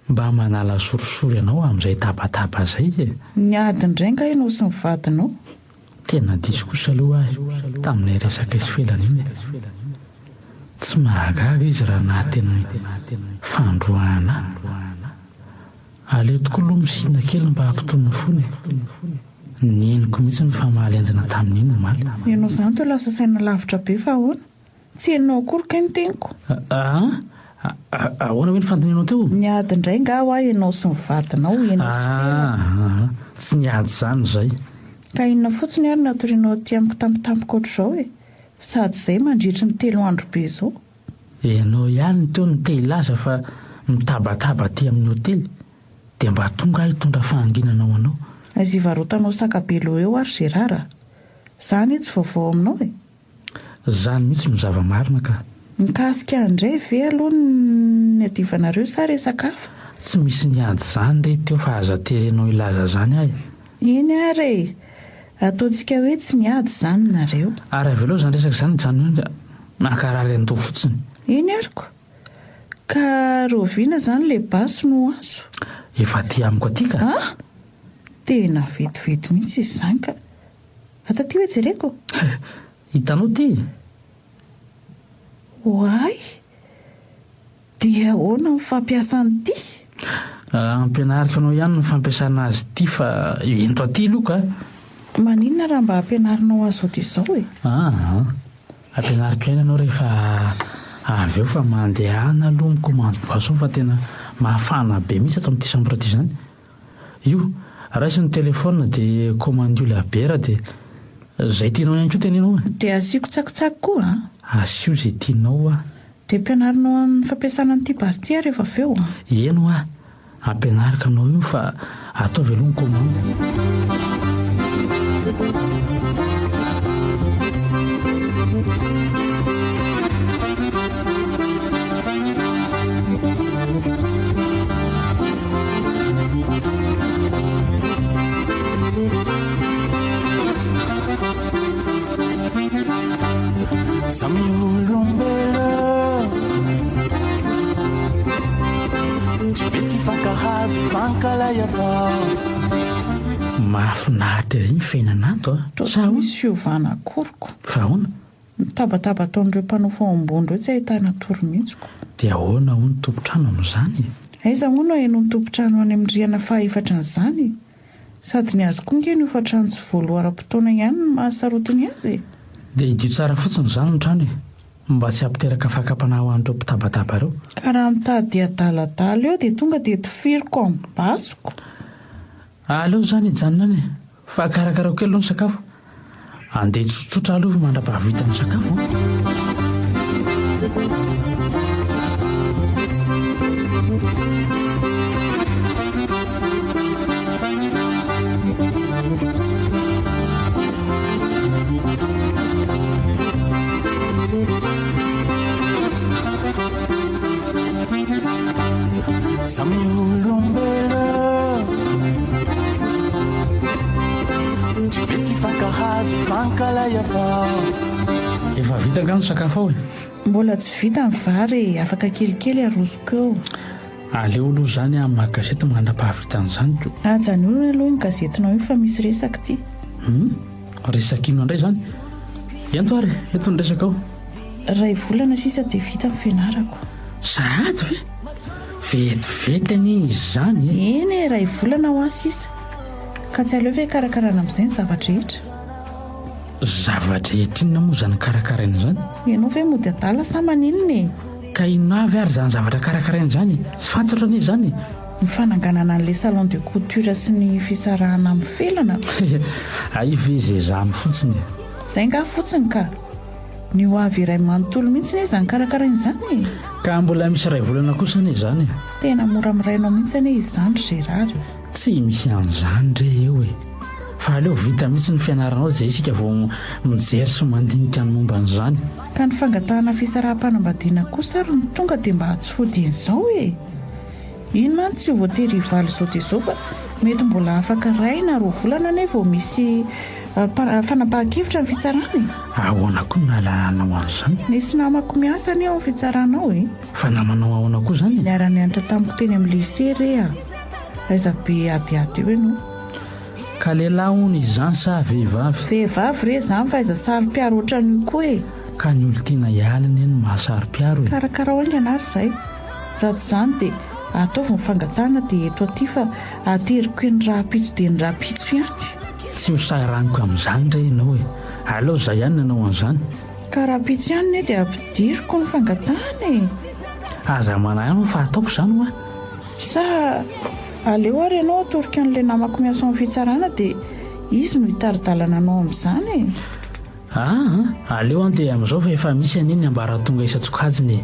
Mba manala sorisory ianao amin'izay tabataba izay e. Ny ady indray nga ianao sy ny vadinao? Tena diso kosa aloha ahy taminay resaka isofelana iny e. Tsy mahagaga izy raha nahateny fandroahana. Aleo tokoa aloha misina kely mba hampitony fony. Ny eniko mihitsy ny famahalenjana tamin'iny omaly. Ianao izany teo lasa saina lavitra be fa ahoana? Tsy hainao akory ka ny teniko? Ahoana hoe ny fandinianao teo? Ny ady indray nga ho ahy ianao sy ny vadinao ianao sy felana. Tsy niady izany izay. Ka inona fotsiny ary natorianao aty amiko tampotampoka ohatr'izao e? Sady izay mandritra ny 3 andro be izao. Ianao ihany teo ny te hilaza fa mitabataba aty amin'ny hôtely dia mba tonga hitondra fahanginanao anao. Azy hivarotanao sakabelo eo ary Gérard. Izany tsy vaovao aminao e. Zany mihitsy no zava-marina ka. Mikasika indray ve aloha ny adivanareo sa resaka hafa? Tsy misy niady izany re teo fa aza terenao ilaza izany ahy. Iny ary ataontsika hoe tsy niady izany nareo. Ary avy aloha izany resaka izany janoina nakarary an-doha fotsiny. Iny ariko. Ka Roviana izany ilay basy no azo. Efa ty amiko aty ka. Tena vetivety mihitsy izy izany ka. Ataty hoe jereko? Hitanao ty? Hoay, dia ahoana ny fampiasany ity? Ampianarika anao ihany ny fampiasana azy ity fa ento aty aloha ka. Maninona raha mba ampianarinao azy ohatr'izao e? Ampianariko ihany ianao rehefa avy eo fa mandehana aloha mikomandy boisson fa tena mahafana be mihitsy ato amin'ity chambre ity izany. Io, raisiny telefona dia commande la bière dia izay tianao ihany koa tena ianao. Dia asiako tsakitsaky koa Asio izay tianao Dia ampianarinao amin'ny fampiasana an'ity basy ity rehefa avy eo Eno ampianarika anao io fa ataovy aloha ny commande. Samy olombelo tsy mety fankahazo fankalay avao. Mahafinaritra iny fiainana ato Toa misy fiovana akoriko. Fa ahoana? Mitabataba ataon'ireo mpanao foambony ireo tsy ahitana toro-mihitsiko. Dia ahoana hono tompotrano amin'izany? Aiza moa no hainao ny tompotrano any amin'ny rihana faha-efatra an'izany? Sady ny azo koa nge ny hofatrano tsy voaloara-potoana ihany no mahasarotiny azy. Dia idio tsara fotsiny izany ny trano mba tsy hampiteraka fakapana ho an'ireo mpitabataba ireo. Ka raha mitady adaladala eo dia tonga dia tifiriko amin'ny basiko. Aleo izany hijanona any fa karakaraiko kely aloha ny sakafo. Andeha tsotsotra aloha mandra-pahavita ny sakafo. samy olombelo tsy be ty fankahazo fankalay avao. Efa vita angano sakafo ao e? Mbola tsy vita ny vary, afaka kelikely arosoko eo. Aleo aloha izany amin'ny magazety mandra-pahavitan'izany ko. Ajany olona aloha ny gazetinao io fa misy resaka ty. Resakino indray izany. Ento ary, eto ny resaka ao. Ray volana sisa dia vita ny fianarako. Sady ve? Vetivety ani izy izany e? Eny e, ray volana ho azy sisa. Ka tsy aleo ve karakarana amin'izay ny zavatra rehetra. Zavatra etrina moa izany karakaraina izany? Ianao ve mody adala sa maninona e? Ka inona avy ary izany zavatra karakaraina izany? Tsy fantatra anie izany. Ny fananganana an'ilay salon de couture sy ny fisarahana amin'ny felana. Aivezezamy fotsiny. Izay nga fotsiny ka. Ny ho avy iray manontolo mihitsy ne izany karakaraina izany. Ka mbola misy ray volana kosa anie izany. Tena mora mirainao mihitsy anie izany Gérard. Tsy misy an'izany re eo e. Fa aleo vita mihitsy ny fianaranao izay isika vao mijery sy mandinika ny momba an'izany. Ka ny fangatahana fisaraha-panambadiana kosa ary ny tonga dia mba tsy fodian'izao e. Ino man tsy ho voatery hivaly izao dia izao fa mety mbola afaka ray na roa volana ane vao misy fanapahan-kevitra ny fitsarana. Ahoana koa nahalalana an'izany? Nisy namako miasa anie ao ny fitsaranao e. Fa namanao ahoana koa izany? Niara-nianatra tamiko teny amin'ny lycée re a. Aiza be adiady eo ianao. Ka lehilahy hono izany sa vehivavy? Vehivavy re izany fa aiza sary-piaro ohatran'io koa e. Ka ny olo tiana hialina eny mahasary-piaro e. Karakara hoainga anary izay. Raha tsy izany dia ataovy ny fangatahana dia eto aty fa ateriko ny raha-pitso dia ny raha-pitso ihany. Tsy ho saraniko amin'izany re ianao e. Aleo izay ihany nanao an'izany. Ka raha-pitso ihany ne dia ampidiriko ny fangatahana e. Aza manahy ihany fa ataoko izany hoa. Sa aleo ary ianao atorika an'ilay namako miasa amin'ny fitsarana dia izy no hitaridalana anao amin'izany e. Aleo any dia amin'izao fa efa misy aniny ambaratonga isa-tsokajiny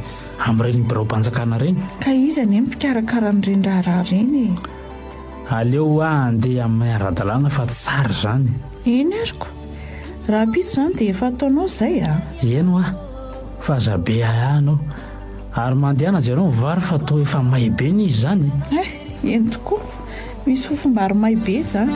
amin'ireny birao-mpanjakana reny. Ka izy anie mpikarakara n'ireny raharaha reny e. Aleo andeha amin'ny ara-dalàna fa tsara izany. Eny ariko. Raha pitso izany dia efa ataonao izay a. Eno fa zabe anao. Ary mandehana jereo mivary fa toa efa may be ny izy izany. Eny tokoa. Misy fofombary may be izany.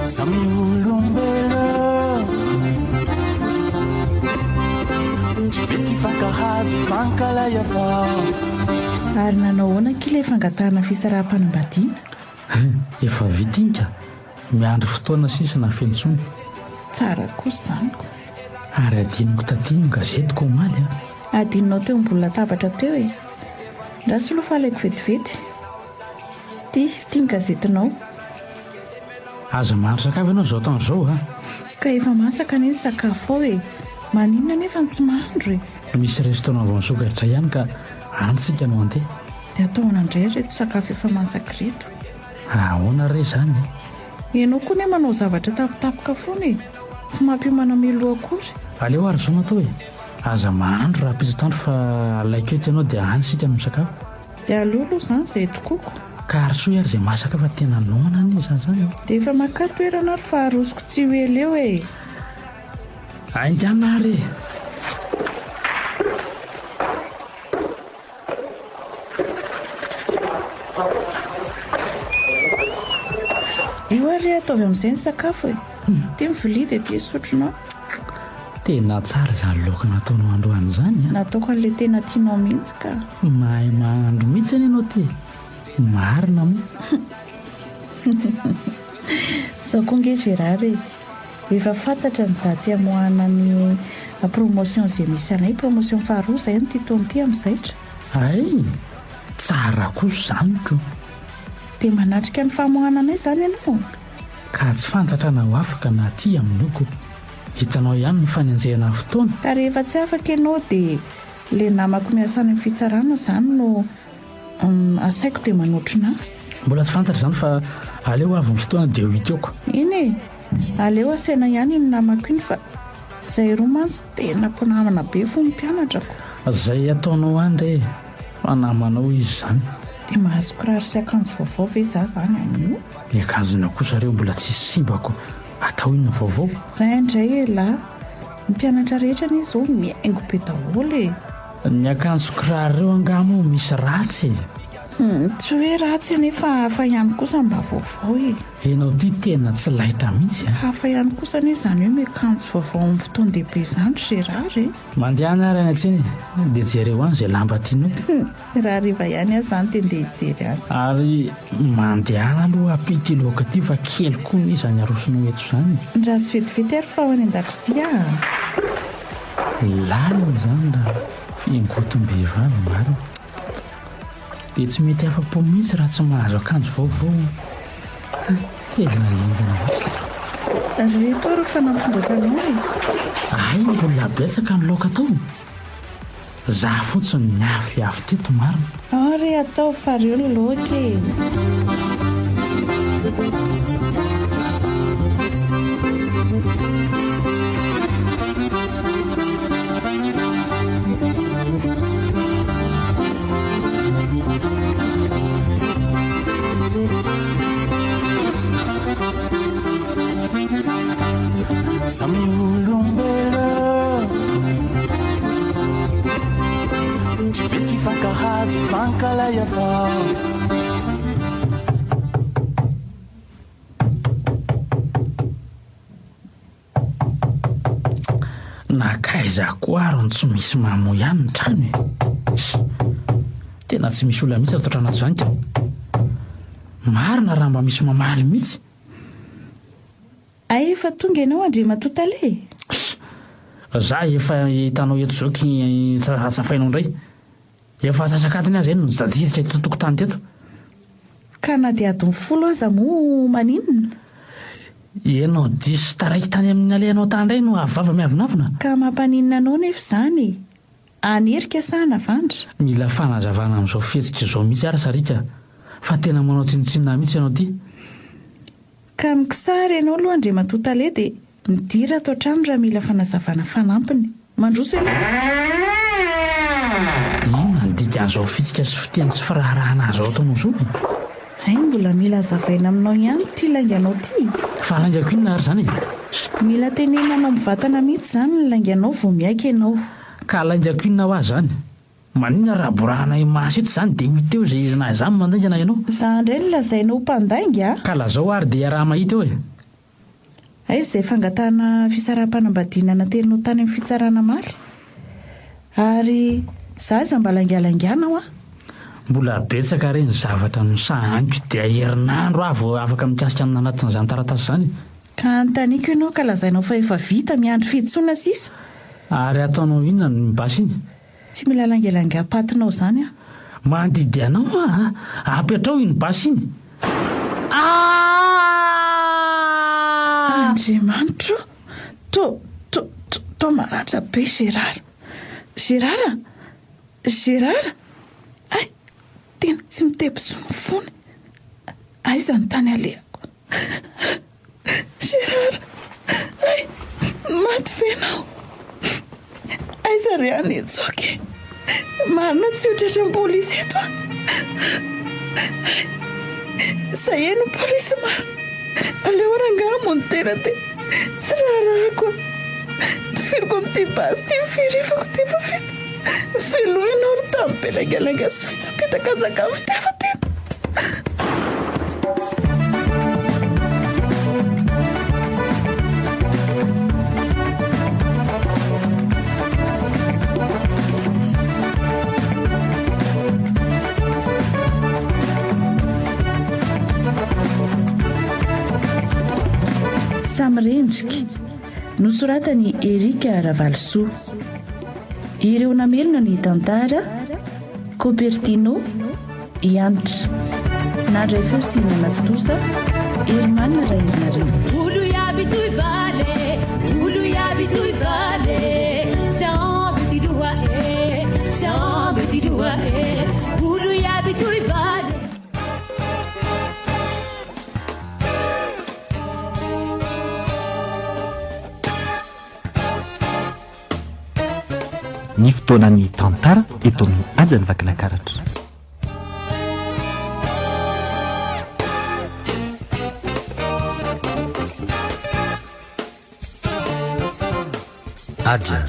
Samy olombelo tsy be ty fankahazo fankalay avao. Ary nanao hoana kila fangatahana fisaraha-panambadiana? Efa vitinka. Miandry fotoana sisa na fentsony. Tsara kosa izanyko. Ary adiniko tatiny gazetiko omaly a. Adinonao teo ambony latabatra teo e. Ndra sy loha falaiko vetivety. Tia ny gazetinao. Aza mahandro sakafo ianao izao taon'izao a. Ka efa masaka anie ny sakafo ao e. Maninona nefa ny tsy mahandro e. Misy restaurant vao nisokatra ihany ka antsika no andeha. Dia ataona indray reto sakafo efa masaka reto. Ahoana re izany? Ianao koa ne manao zavatra tapitapoka foana e. Tsy mampiomana milo akory. Aleo ary zao natao e. Aza mahandro raha pitso tandro fa alaiko eto ianao dia antsika no sakafo. Dia aleo aloha izany izay tokoko. Ka ary soa ary izay masaka fa tena noana anie izany. Dia efa maka toerana ary fa arosoko tsy ho eleo e. Aingana ary. Io ary ataovy amin'izay ny sakafo e. Tia mivilia dia tia sotronao. Tena tsara izany laoka nataonao androany izany a. Nataoko an'ilay tena tianao mihitsy ka. Mahay mahandro mihitsy any ianao ty. Marina moa. Izao koa nge Gérard e. Efa fantatra ny daty hamoahana ny promotion izay misy anay. Promotion faharoa izay ny titoany ity amin'ny zaitra. Ay, tsara kosa izany ko. Dia manatrika ny fahamoahana anay izany ianao. Ka tsy fantatra na ho afaka na aty aminoko. Hitanao ihany ny fanenjehana fotoana. Ka rehefa tsy afaka ianao dia ilay namako miasa any amin'ny fitsarana izany no asaiko dia manotrina. Mbola tsy fantatra izany fa aleo avy ny fotoana dia ho hiteoko. Iny e, aleo asaina ihany ny namako iny fa izay romantsy tena mponamana be fo ny mpianatrako. Zay ataonao andre fa namanao izy zany. Dia mahazo kiraro sy akanjo vaovao ve za zany amin'io? Ny akanjona kosa reo mbola tsisy simbako, atao iny vaovao. Zay indray ela ny mpianatra rehetra ny izao miaingo be daholo e. Ny akanjo kiraro reo angamo misy ratsy. Tsy hoe ratsy anefa hafa ihany kosa mba vaovao e. Enao ty tena tsy lahitra mihitsy. Hafa ihany kosa anie zany hoe miakanjo vaovao amin'ny fotoan-dehibe izany Gérard e. Mandeha ary any an-tsena dia jereo any izay lamba tianao. Raha riva ihany aho zany dia ndeha hijery any. Ary mandeha aloha apity loaka ty fa kely koa ny izany arosonao eto zany. Ndra sy vetivety ary fa ao any an-dakozia. Lalina zany raha fiangotom-behivavy maro. Dia tsy mety afa-po mihitsy raha tsy mahazo akanjo vaovao. Tena enjana loatra. Reto ary fa nampindoaka anao e. Ay, mbola betsaka ny laoka tao. Za fotsiny ny afy teto marina. Ary atao fa reo ny laoka e. Samy olombelo tsy mety fankahazo fankalay avao. Nakaiza koa ary tsy misy mamo ihany ny trano e. Tena tsy misy olona mihitsy ato trano zany ka. Marina raha mba misy mamaly mihitsy. Ay, efa tonga ianao Andre Matotale. Za efa hitanao eto zao ki tsafainao indray. Efa sasakatiny azy eny no jajirika eto tokotany teto. Ka na dia adiny 10 aza moa maninona. Enao disy taraiky tany amin'ny alehanao tandray no avava miavinavina. Ka mampaninona anao nefa zany. Anerika sana vandra. Mila fanazavana amin'izao fihetsika izao mihitsy ary sarika. Fa tena manao tsinitsinina mihitsy ianao ty. Ka mikisary ianao aloha Andre Matotale dia midira ato an-trano raha mila fanazavana fanampiny. Mandroso ianao. Inona ny dikan'izao fitsika sy fiteny sy firaharahana azo ataonao zao e? Ay, mbola mila hazavaina aminao ihany ty lainganao ty. Fa laingako inona ary zany e? Mila tenenanao mivatana mihitsy zany ny lainganao vao miaika ianao. Ka laingako inona ho azy zany? Maninona raha borahanay masy eto zany dia hoy teo izay na izany mandaingana ianao. Za indray ny lazainao mpandainga. Ka lazao ary dia raha mahita eo e. Ay, izay fangatana fisaraha-panambadiana telinao tany amin'ny fitsarana maly. Ary za iza mba laingalainganao Mbola betsaka reny zavatra no sahaniko dia herinandro avo afaka mikasika amin'ny anatin'izany taratasy zany. Ka antaniako ianao ka lazainao fa efa vita miandry fiditsona sisa. Ary ataonao inona ny mibasy iny? Tsy mila langalangapatinao zany Mandidy anao apetrao iny basy iny. Andriamanitro, to maratra be Gérard. Gérard? Ay, tena tsy mitebitsony fony. Aiza ny tany alehako. Gérard, ay, maty venao. Aiza ry anetsoke. Marina tsy hotratra ny polisy eto Zay eny ny polisy marina. Aleo rangamo ny tena te. Tsy raharahako. Tifiriko amin'ity basy ty firifako ty fa fety. Feloinao ry tamin'ny belangalanga sy fitsapitaka anjaka amin'ny fitiava tena. Samyrendrika nosoratany Erika Ravalsoa. Ireo namelona ny tantara Copertino Ianitra. Nandray feo sy nanatotosa Hermanina Rairina Olo iaby toy vale, olo iaby toy vale, samby ty loha samby ty loha olo iaby toy vale. ny fotoanany tantara eto amin'ny ajany vakilakaratra. Aja